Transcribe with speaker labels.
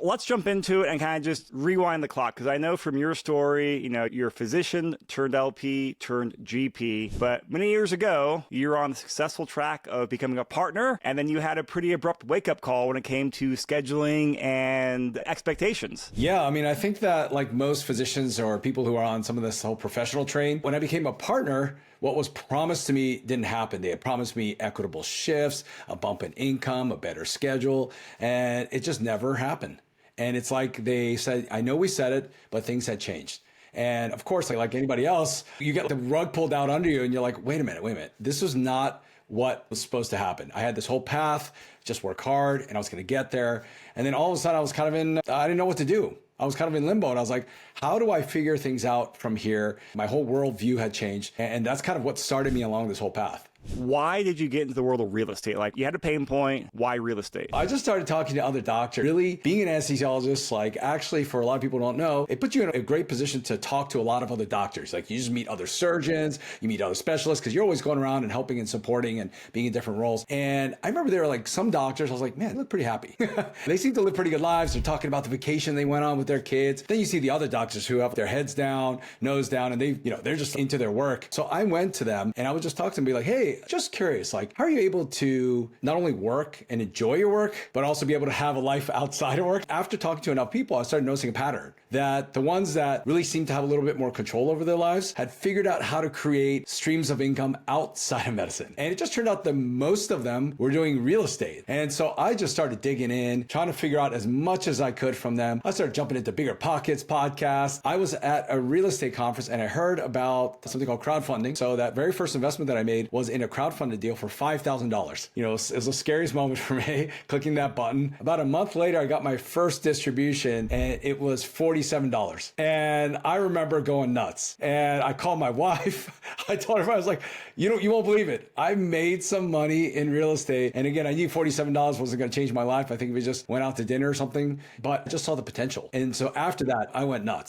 Speaker 1: let's jump into it and kind of just rewind the clock. Because I know from your story, you're a physician turned LP turned GP. But many years ago, you were on the successful track of becoming a partner. And then you had a pretty abrupt wake-up call when it came to scheduling and expectations.
Speaker 2: Yeah, I mean, I think that like most physicians or people who are on some of this whole professional train, when I became a partner, what was promised to me didn't happen. They had promised me equitable shifts, a bump in income, a better schedule, and it just never happened. And it's like they said, I know we said it, but things had changed. And of course, like anybody else, you get the rug pulled out under you and you're like, wait a minute. This was not what was supposed to happen. I had this whole path, just work hard and I was going to get there. And then all of a sudden I was kind of I didn't know what to do. I was kind of in limbo and I was like, how do I figure things out from here? My whole worldview had changed. And that's kind of what started me along this whole path.
Speaker 1: Why did you get into the world of real estate? Like, you had a pain point. Why real estate?
Speaker 2: I just started talking to other doctors. Really, being an anesthesiologist, like actually for a lot of people who don't know, it puts you in a great position to talk to a lot of other doctors. Like you just meet other surgeons, you meet other specialists, because you're always going around and helping and supporting and being in different roles. And I remember there were like some doctors, I was like, man, they look pretty happy. They seem to live pretty good lives. They're talking about the vacation they went on with their kids. Then you see the other doctors who have their heads down, nose down, and they're just into their work. So I went to them and I would just talk to them and be like, hey, just curious, like, how are you able to not only work and enjoy your work, but also be able to have a life outside of work? After talking to enough people, I started noticing a pattern that the ones that really seemed to have a little bit more control over their lives had figured out how to create streams of income outside of medicine. And it just turned out that most of them were doing real estate. And so I just started digging in, trying to figure out as much as I could from them. I started jumping into Bigger Pockets podcast. I was at a real estate conference and I heard about something called crowdfunding. So that very first investment that I made was in a crowdfunded deal for $5,000. It was the scariest moment for me, clicking that button. About a month later, I got my first distribution and it was $47. And I remember going nuts. And I called my wife. I told her, I was like, you won't believe it. I made some money in real estate. And again, I knew $47 wasn't going to change my life. I think if we just went out to dinner or something, but I just saw the potential. And so after that, I went nuts.